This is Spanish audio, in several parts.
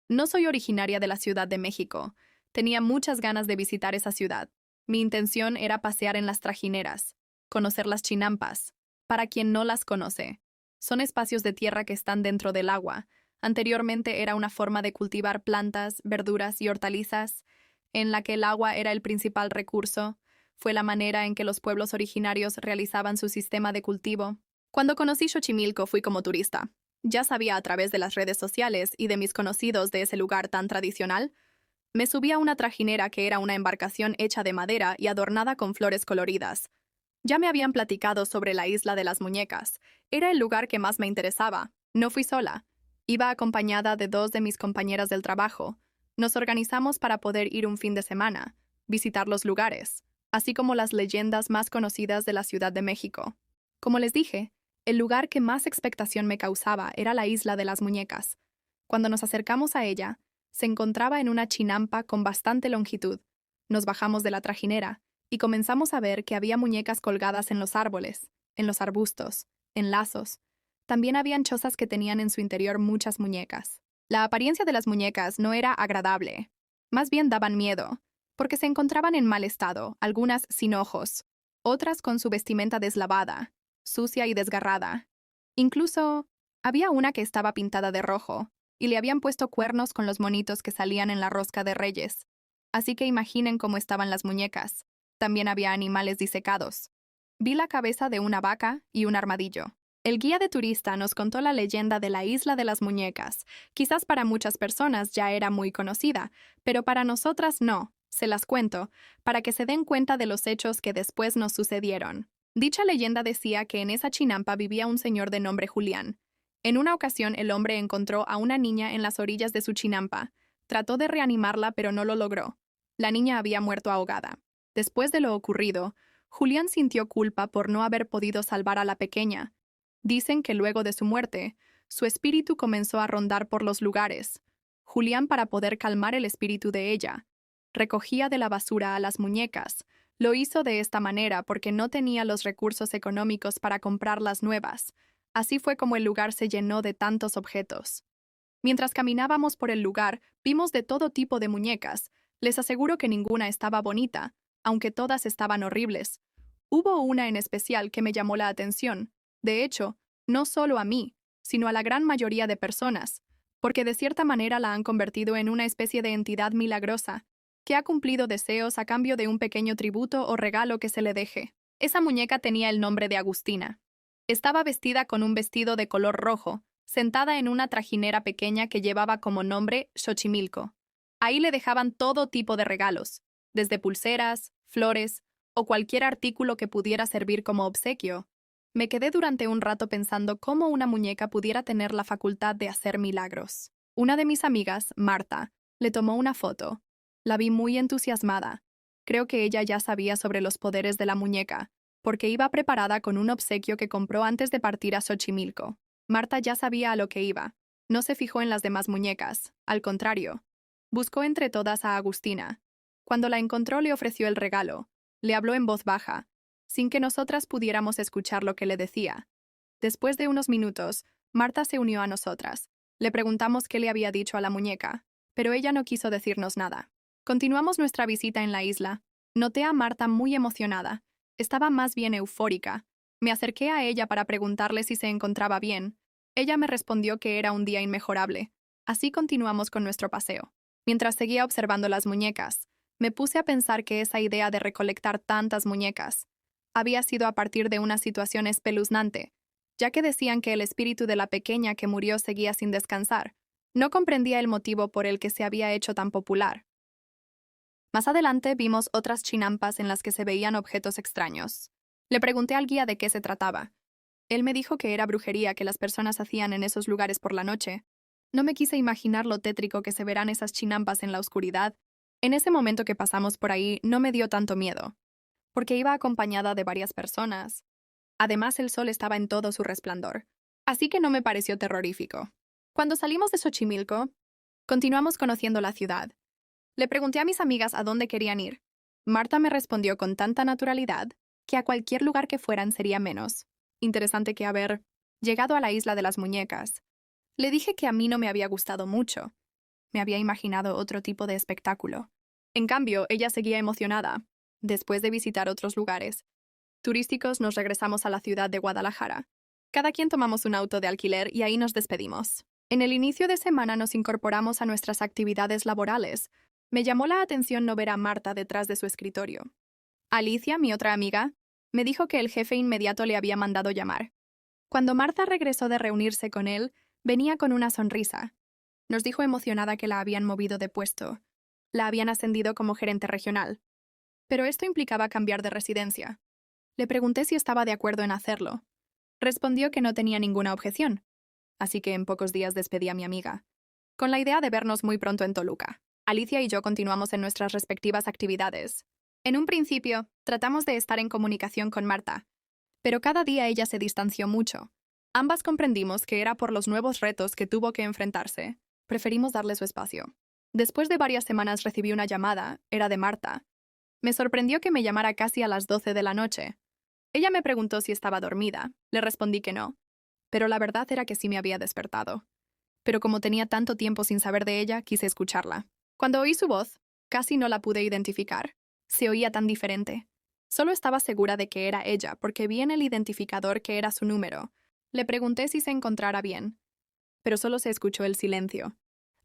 No soy originaria de la Ciudad de México. Tenía muchas ganas de visitar esa ciudad. Mi intención era pasear en las trajineras, conocer las chinampas. Para quien no las conoce, son espacios de tierra que están dentro del agua. Anteriormente era una forma de cultivar plantas, verduras y hortalizas, en la que el agua era el principal recurso. Fue la manera en que los pueblos originarios realizaban su sistema de cultivo. Cuando conocí Xochimilco fui como turista. Ya sabía a través de las redes sociales y de mis conocidos de ese lugar tan tradicional. Me subí a una trajinera que era una embarcación hecha de madera y adornada con flores coloridas. Ya me habían platicado sobre la isla de las muñecas. Era el lugar que más me interesaba. No fui sola. Iba acompañada de dos de mis compañeras del trabajo. Nos organizamos para poder ir un fin de semana, visitar los lugares, así como las leyendas más conocidas de la Ciudad de México. Como les dije, el lugar que más expectación me causaba era la isla de las muñecas. Cuando nos acercamos a ella, se encontraba en una chinampa con bastante longitud. Nos bajamos de la trajinera y comenzamos a ver que había muñecas colgadas en los árboles, en los arbustos, en lazos. También habían chozas que tenían en su interior muchas muñecas. La apariencia de las muñecas no era agradable. Más bien daban miedo, porque se encontraban en mal estado, algunas sin ojos, otras con su vestimenta deslavada, sucia y desgarrada. Incluso había una que estaba pintada de rojo, y le habían puesto cuernos con los monitos que salían en la rosca de Reyes. Así que imaginen cómo estaban las muñecas. También había animales disecados. Vi la cabeza de una vaca y un armadillo. El guía de turista nos contó la leyenda de la isla de las muñecas. Quizás para muchas personas ya era muy conocida, pero para nosotras no. Se las cuento, para que se den cuenta de los hechos que después nos sucedieron. Dicha leyenda decía que en esa chinampa vivía un señor de nombre Julián. En una ocasión el hombre encontró a una niña en las orillas de su chinampa. Trató de reanimarla, pero no lo logró. La niña había muerto ahogada. Después de lo ocurrido, Julián sintió culpa por no haber podido salvar a la pequeña. Dicen que luego de su muerte, su espíritu comenzó a rondar por los lugares. Julián, para poder calmar el espíritu de ella, recogía de la basura a las muñecas. Lo hizo de esta manera porque no tenía los recursos económicos para comprar las nuevas. Así fue como el lugar se llenó de tantos objetos. Mientras caminábamos por el lugar, vimos de todo tipo de muñecas. Les aseguro que ninguna estaba bonita, aunque todas estaban horribles. Hubo una en especial que me llamó la atención. De hecho, no solo a mí, sino a la gran mayoría de personas, porque de cierta manera la han convertido en una especie de entidad milagrosa, que ha cumplido deseos a cambio de un pequeño tributo o regalo que se le deje. Esa muñeca tenía el nombre de Agustina. Estaba vestida con un vestido de color rojo, sentada en una trajinera pequeña que llevaba como nombre Xochimilco. Ahí le dejaban todo tipo de regalos, desde pulseras, flores o cualquier artículo que pudiera servir como obsequio. Me quedé durante un rato pensando cómo una muñeca pudiera tener la facultad de hacer milagros. Una de mis amigas, Marta, le tomó una foto. La vi muy entusiasmada. Creo que ella ya sabía sobre los poderes de la muñeca, porque iba preparada con un obsequio que compró antes de partir a Xochimilco. Marta ya sabía a lo que iba. No se fijó en las demás muñecas, al contrario. Buscó entre todas a Agustina. Cuando la encontró le ofreció el regalo. Le habló en voz baja, sin que nosotras pudiéramos escuchar lo que le decía. Después de unos minutos, Marta se unió a nosotras. Le preguntamos qué le había dicho a la muñeca, pero ella no quiso decirnos nada. Continuamos nuestra visita en la isla. Noté a Marta muy emocionada. Estaba más bien eufórica. Me acerqué a ella para preguntarle si se encontraba bien. Ella me respondió que era un día inmejorable. Así continuamos con nuestro paseo. Mientras seguía observando las muñecas, me puse a pensar que esa idea de recolectar tantas muñecas había sido a partir de una situación espeluznante, ya que decían que el espíritu de la pequeña que murió seguía sin descansar. No comprendía el motivo por el que se había hecho tan popular. Más adelante vimos otras chinampas en las que se veían objetos extraños. Le pregunté al guía de qué se trataba. Él me dijo que era brujería que las personas hacían en esos lugares por la noche. No me quise imaginar lo tétrico que se verán esas chinampas en la oscuridad. En ese momento que pasamos por ahí no me dio tanto miedo, porque iba acompañada de varias personas. Además, el sol estaba en todo su resplandor, así que no me pareció terrorífico. Cuando salimos de Xochimilco, continuamos conociendo la ciudad. Le pregunté a mis amigas a dónde querían ir. Marta me respondió con tanta naturalidad que a cualquier lugar que fueran sería menos interesante que haber llegado a la isla de las muñecas. Le dije que a mí no me había gustado mucho, Me había imaginado otro tipo de espectáculo. En cambio, ella seguía emocionada. Después de visitar otros lugares turísticos, nos regresamos a la ciudad de Guadalajara. Cada quien tomamos un auto de alquiler y ahí nos despedimos. En el inicio de semana nos incorporamos a nuestras actividades laborales. Me llamó la atención no ver a Marta detrás de su escritorio. Alicia, mi otra amiga, me dijo que el jefe inmediato le había mandado llamar. Cuando Marta regresó de reunirse con él, venía con una sonrisa. Nos dijo emocionada que la habían movido de puesto. La habían ascendido como gerente regional. Pero esto implicaba cambiar de residencia. Le pregunté si estaba de acuerdo en hacerlo. Respondió que no tenía ninguna objeción. Así que en pocos días despedí a mi amiga, con la idea de vernos muy pronto en Toluca. Alicia y yo continuamos en nuestras respectivas actividades. En un principio, tratamos de estar en comunicación con Marta, pero cada día ella se distanció mucho. Ambas comprendimos que era por los nuevos retos que tuvo que enfrentarse. Preferimos darle su espacio. Después de varias semanas recibí una llamada, era de Marta. Me sorprendió que me llamara casi a las 12 de la noche. Ella me preguntó si estaba dormida. Le respondí que no, pero la verdad era que sí me había despertado. Pero como tenía tanto tiempo sin saber de ella, quise escucharla. Cuando oí su voz, casi no la pude identificar. Se oía tan diferente. Solo estaba segura de que era ella, porque vi en el identificador que era su número. Le pregunté si se encontrara bien, pero solo se escuchó el silencio.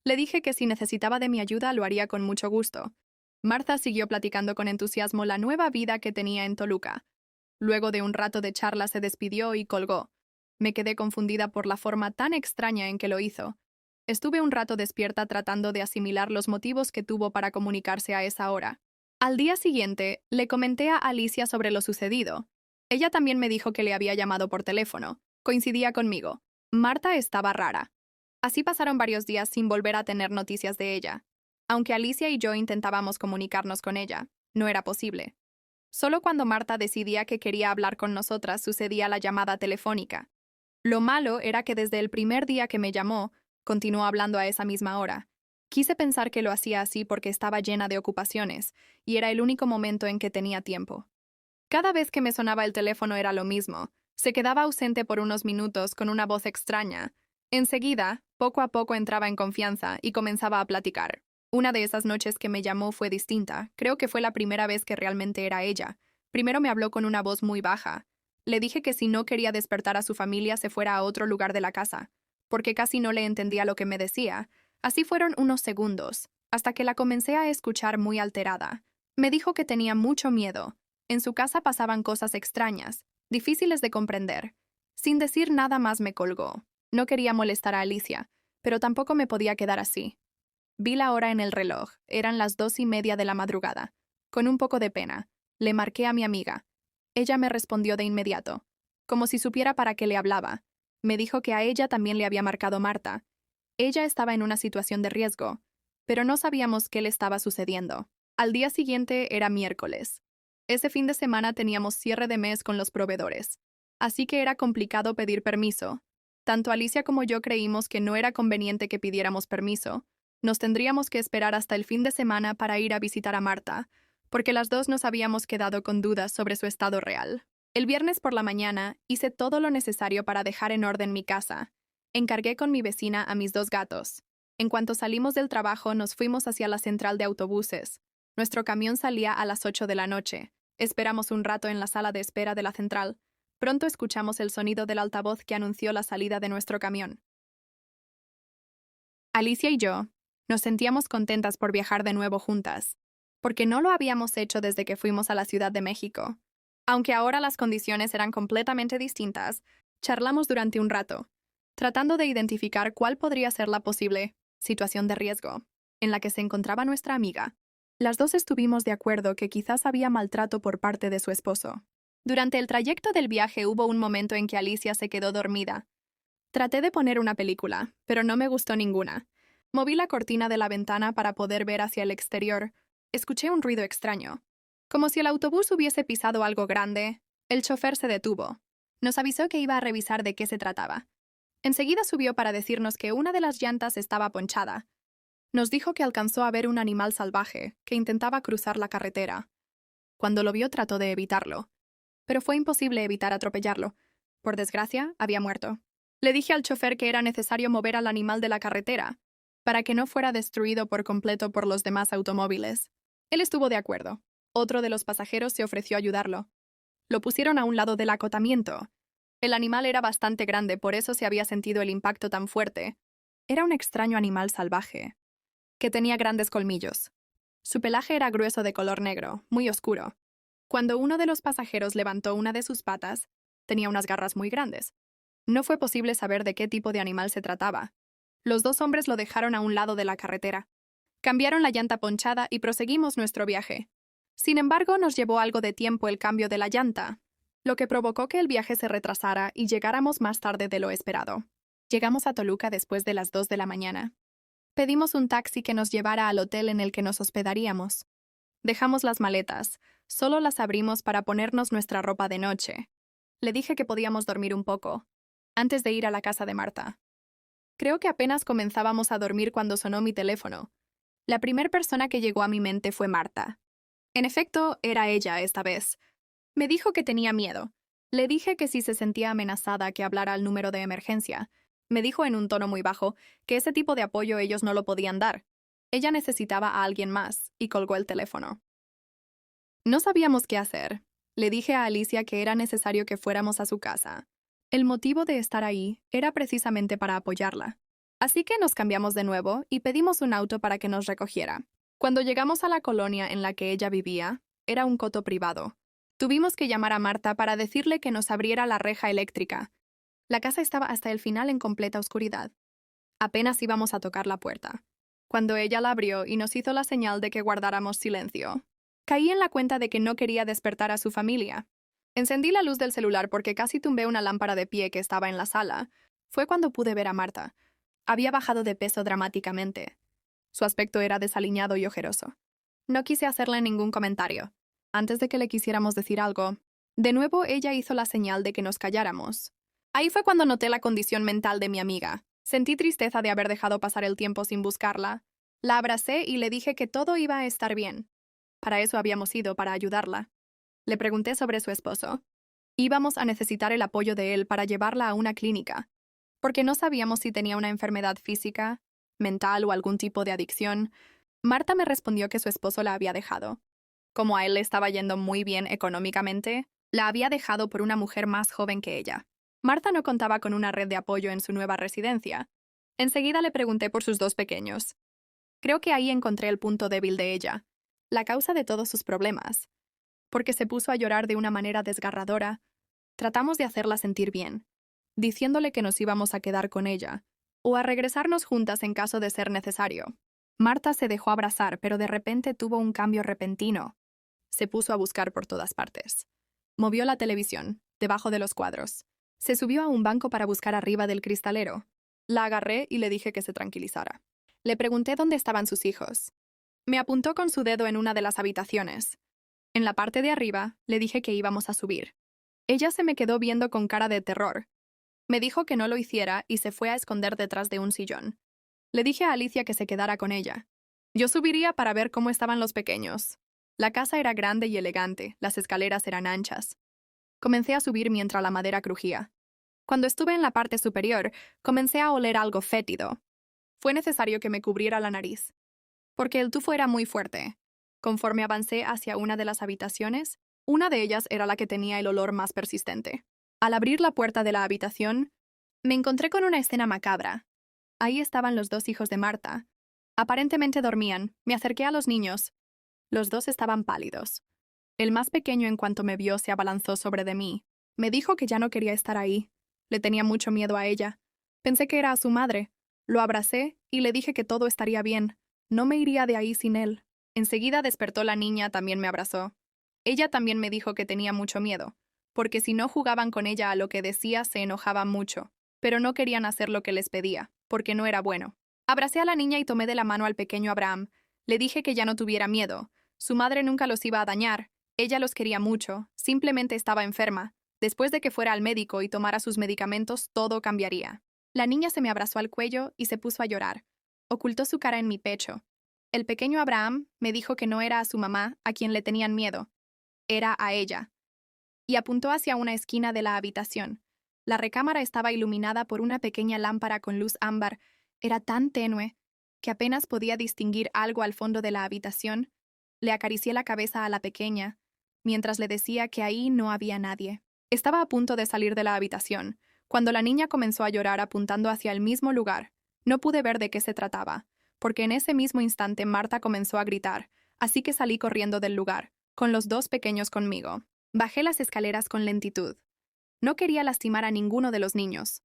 Le dije que si necesitaba de mi ayuda lo haría con mucho gusto. Marta siguió platicando con entusiasmo la nueva vida que tenía en Toluca. Luego de un rato de charla se despidió y colgó. Me quedé confundida por la forma tan extraña en que lo hizo. Estuve un rato despierta tratando de asimilar los motivos que tuvo para comunicarse a esa hora. Al día siguiente, le comenté a Alicia sobre lo sucedido. Ella también me dijo que le había llamado por teléfono. Coincidía conmigo. Marta estaba rara. Así pasaron varios días sin volver a tener noticias de ella. Aunque Alicia y yo intentábamos comunicarnos con ella, no era posible. Solo cuando Marta decidía que quería hablar con nosotras sucedía la llamada telefónica. Lo malo era que desde el primer día que me llamó, continuó hablando a esa misma hora. Quise pensar que lo hacía así porque estaba llena de ocupaciones, y era el único momento en que tenía tiempo. Cada vez que me sonaba el teléfono era lo mismo. Se quedaba ausente por unos minutos con una voz extraña. Enseguida, poco a poco entraba en confianza y comenzaba a platicar. Una de esas noches que me llamó fue distinta. Creo que fue la primera vez que realmente era ella. Primero me habló con una voz muy baja. Le dije que si no quería despertar a su familia se fuera a otro lugar de la casa, porque casi no le entendía lo que me decía. Así fueron unos segundos, hasta que la comencé a escuchar muy alterada. Me dijo que tenía mucho miedo. En su casa pasaban cosas extrañas, difíciles de comprender. Sin decir nada más me colgó. No quería molestar a Alicia, pero tampoco me podía quedar así. Vi la hora en el reloj, eran las 2:30 de la madrugada. Con un poco de pena, le marqué a mi amiga. Ella me respondió de inmediato, como si supiera para qué le hablaba. Me dijo que a ella también le había marcado Marta. Ella estaba en una situación de riesgo, pero no sabíamos qué le estaba sucediendo. Al día siguiente era miércoles. Ese fin de semana teníamos cierre de mes con los proveedores, así que era complicado pedir permiso. Tanto Alicia como yo creímos que no era conveniente que pidiéramos permiso. Nos tendríamos que esperar hasta el fin de semana para ir a visitar a Marta, porque las dos nos habíamos quedado con dudas sobre su estado real. El viernes por la mañana hice todo lo necesario para dejar en orden mi casa. Encargué con mi vecina a mis 2 gatos. En cuanto salimos del trabajo, nos fuimos hacia la central de autobuses. Nuestro camión salía a las 8 de la noche. Esperamos un rato en la sala de espera de la central. Pronto escuchamos el sonido del altavoz que anunció la salida de nuestro camión. Alicia y yo nos sentíamos contentas por viajar de nuevo juntas, porque no lo habíamos hecho desde que fuimos a la Ciudad de México. Aunque ahora las condiciones eran completamente distintas, charlamos durante un rato, tratando de identificar cuál podría ser la posible situación de riesgo en la que se encontraba nuestra amiga. Las dos estuvimos de acuerdo que quizás había maltrato por parte de su esposo. Durante el trayecto del viaje hubo un momento en que Alicia se quedó dormida. Traté de poner una película, pero no me gustó ninguna. Moví la cortina de la ventana para poder ver hacia el exterior. Escuché un ruido extraño. Como si el autobús hubiese pisado algo grande. El chofer se detuvo. Nos avisó que iba a revisar de qué se trataba. Enseguida subió para decirnos que una de las llantas estaba ponchada. Nos dijo que alcanzó a ver un animal salvaje que intentaba cruzar la carretera. Cuando lo vio trató de evitarlo, pero fue imposible evitar atropellarlo. Por desgracia, había muerto. Le dije al chofer que era necesario mover al animal de la carretera. para que no fuera destruido por completo por los demás automóviles. Él estuvo de acuerdo. Otro de los pasajeros se ofreció a ayudarlo. Lo pusieron a un lado del acotamiento. El animal era bastante grande, por eso se había sentido el impacto tan fuerte. Era un extraño animal salvaje, que tenía grandes colmillos. Su pelaje era grueso de color negro, muy oscuro. Cuando uno de los pasajeros levantó una de sus patas, tenía unas garras muy grandes. No fue posible saber de qué tipo de animal se trataba. Los dos hombres lo dejaron a un lado de la carretera. Cambiaron la llanta ponchada y proseguimos nuestro viaje. Sin embargo, nos llevó algo de tiempo el cambio de la llanta, lo que provocó que el viaje se retrasara y llegáramos más tarde de lo esperado. Llegamos a Toluca después de las 2 de la mañana. Pedimos un taxi que nos llevara al hotel en el que nos hospedaríamos. Dejamos las maletas, solo las abrimos para ponernos nuestra ropa de noche. Le dije que podíamos dormir un poco, antes de ir a la casa de Marta. Creo que apenas comenzábamos a dormir cuando sonó mi teléfono. La primera persona que llegó a mi mente fue Marta. En efecto, era ella esta vez. Me dijo que tenía miedo. Le dije que si se sentía amenazada que hablara al número de emergencia. Me dijo en un tono muy bajo que ese tipo de apoyo ellos no lo podían dar. Ella necesitaba a alguien más, y colgó el teléfono. No sabíamos qué hacer. Le dije a Alicia que era necesario que fuéramos a su casa. El motivo de estar ahí era precisamente para apoyarla. Así que nos cambiamos de nuevo y pedimos un auto para que nos recogiera. Cuando llegamos a la colonia en la que ella vivía, era un coto privado. Tuvimos que llamar a Marta para decirle que nos abriera la reja eléctrica. La casa estaba hasta el final en completa oscuridad. Apenas íbamos a tocar la puerta, cuando ella la abrió y nos hizo la señal de que guardáramos silencio. Caí en la cuenta de que no quería despertar a su familia. Encendí la luz del celular porque casi tumbé una lámpara de pie que estaba en la sala. Fue cuando pude ver a Marta. Había bajado de peso dramáticamente. Su aspecto era desaliñado y ojeroso. No quise hacerle ningún comentario. Antes de que le quisiéramos decir algo, de nuevo ella hizo la señal de que nos calláramos. Ahí fue cuando noté la condición mental de mi amiga. Sentí tristeza de haber dejado pasar el tiempo sin buscarla. La abracé y le dije que todo iba a estar bien. Para eso habíamos ido, para ayudarla. Le pregunté sobre su esposo. Íbamos a necesitar el apoyo de él para llevarla a una clínica, porque no sabíamos si tenía una enfermedad física, mental o algún tipo de adicción. Marta me respondió que su esposo la había dejado. Como a él le estaba yendo muy bien económicamente, la había dejado por una mujer más joven que ella. Marta no contaba con una red de apoyo en su nueva residencia. Enseguida le pregunté por sus dos pequeños. Creo que ahí encontré el punto débil de ella, la causa de todos sus problemas. Porque se puso a llorar de una manera desgarradora. Tratamos de hacerla sentir bien, diciéndole que nos íbamos a quedar con ella, o a regresarnos juntas en caso de ser necesario. Marta se dejó abrazar, pero de repente tuvo un cambio repentino. Se puso a buscar por todas partes. Movió la televisión, debajo de los cuadros. Se subió a un banco para buscar arriba del cristalero. La agarré y le dije que se tranquilizara. Le pregunté dónde estaban sus hijos. Me apuntó con su dedo en una de las habitaciones. En la parte de arriba, le dije que íbamos a subir. Ella se me quedó viendo con cara de terror. Me dijo que no lo hiciera y se fue a esconder detrás de un sillón. Le dije a Alicia que se quedara con ella. Yo subiría para ver cómo estaban los pequeños. La casa era grande y elegante, las escaleras eran anchas. Comencé a subir mientras la madera crujía. Cuando estuve en la parte superior, comencé a oler algo fétido. Fue necesario que me cubriera la nariz, porque el tufo era muy fuerte. Conforme avancé hacia una de las habitaciones, una de ellas era la que tenía el olor más persistente. Al abrir la puerta de la habitación, me encontré con una escena macabra. Ahí estaban los dos hijos de Marta. Aparentemente dormían. Me acerqué a los niños. Los dos estaban pálidos. El más pequeño, en cuanto me vio, se abalanzó sobre de mí. Me dijo que ya no quería estar ahí. Le tenía mucho miedo a ella. Pensé que era a su madre. Lo abracé y le dije que todo estaría bien. No me iría de ahí sin él. Enseguida despertó la niña, también me abrazó. Ella también me dijo que tenía mucho miedo, porque si no jugaban con ella a lo que decía se enojaban mucho, pero no querían hacer lo que les pedía, porque no era bueno. Abracé a la niña y tomé de la mano al pequeño Abraham. Le dije que ya no tuviera miedo. Su madre nunca los iba a dañar. Ella los quería mucho, simplemente estaba enferma. Después de que fuera al médico y tomara sus medicamentos, todo cambiaría. La niña se me abrazó al cuello y se puso a llorar. Ocultó su cara en mi pecho. El pequeño Abraham me dijo que no era a su mamá a quien le tenían miedo, era a ella. Y apuntó hacia una esquina de la habitación. La recámara estaba iluminada por una pequeña lámpara con luz ámbar. Era tan tenue. que apenas podía distinguir algo al fondo de la habitación, le acaricié la cabeza a la pequeña, mientras le decía que ahí no había nadie. Estaba a punto de salir de la habitación, cuando la niña comenzó a llorar apuntando hacia el mismo lugar. No pude ver de qué se trataba, porque en ese mismo instante Marta comenzó a gritar, así que salí corriendo del lugar, con los dos pequeños conmigo. Bajé las escaleras con lentitud. No quería lastimar a ninguno de los niños.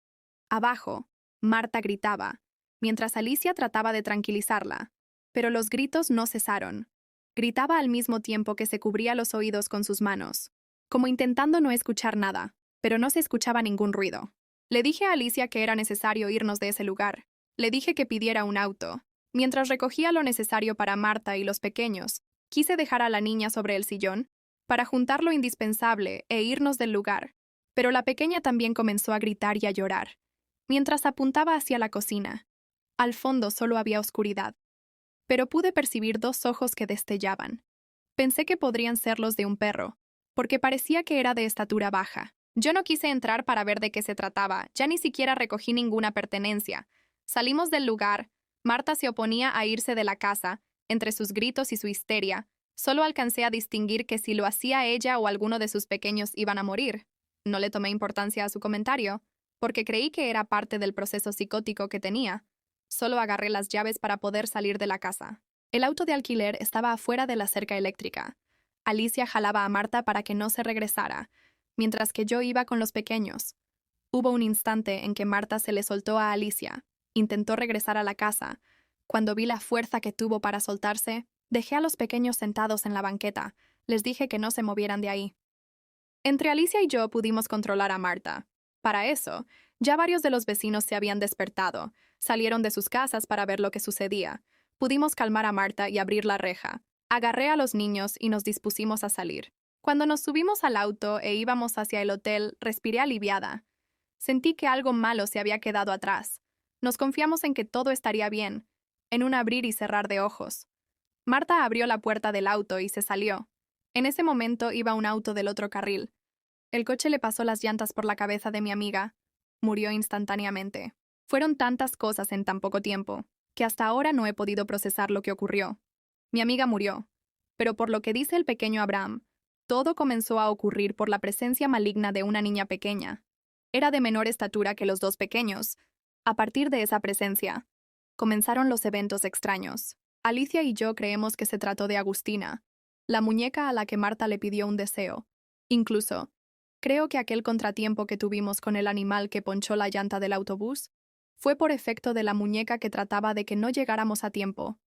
Abajo, Marta gritaba, mientras Alicia trataba de tranquilizarla. Pero los gritos no cesaron. Gritaba al mismo tiempo que se cubría los oídos con sus manos, como intentando no escuchar nada, pero no se escuchaba ningún ruido. Le dije a Alicia que era necesario irnos de ese lugar. Le dije que pidiera un auto. Mientras recogía lo necesario para Marta y los pequeños, quise dejar a la niña sobre el sillón para juntar lo indispensable e irnos del lugar. Pero la pequeña también comenzó a gritar y a llorar, mientras apuntaba hacia la cocina. Al fondo solo había oscuridad, pero pude percibir dos ojos que destellaban. Pensé que podrían ser los de un perro, porque parecía que era de estatura baja. Yo no quise entrar para ver de qué se trataba, ya ni siquiera recogí ninguna pertenencia. Salimos del lugar. Marta se oponía a irse de la casa. Entre sus gritos y su histeria, solo alcancé a distinguir que si lo hacía ella o alguno de sus pequeños iban a morir. No le tomé importancia a su comentario, porque creí que era parte del proceso psicótico que tenía. Solo agarré las llaves para poder salir de la casa. El auto de alquiler estaba afuera de la cerca eléctrica. Alicia jalaba a Marta para que no se regresara, mientras que yo iba con los pequeños. Hubo un instante en que Marta se le soltó a Alicia. Intentó regresar a la casa. Cuando vi la fuerza que tuvo para soltarse, dejé a los pequeños sentados en la banqueta. Les dije que no se movieran de ahí. Entre Alicia y yo pudimos controlar a Marta. Para eso, ya varios de los vecinos se habían despertado. Salieron de sus casas para ver lo que sucedía. Pudimos calmar a Marta y abrir la reja. Agarré a los niños y nos dispusimos a salir. Cuando nos subimos al auto e íbamos hacia el hotel, respiré aliviada. Sentí que algo malo se había quedado atrás. Nos confiamos en que todo estaría bien, en un abrir y cerrar de ojos. Marta abrió la puerta del auto y se salió. En ese momento iba un auto del otro carril. El coche le pasó las llantas por la cabeza de mi amiga. Murió instantáneamente. Fueron tantas cosas en tan poco tiempo, que hasta ahora no he podido procesar lo que ocurrió. Mi amiga murió, pero por lo que dice el pequeño Abraham, todo comenzó a ocurrir por la presencia maligna de una niña pequeña. Era de menor estatura que los dos pequeños. A partir de esa presencia, comenzaron los eventos extraños. Alicia y yo creemos que se trató de Agustina, la muñeca a la que Marta le pidió un deseo. Incluso, creo que aquel contratiempo que tuvimos con el animal que ponchó la llanta del autobús fue por efecto de la muñeca que trataba de que no llegáramos a tiempo.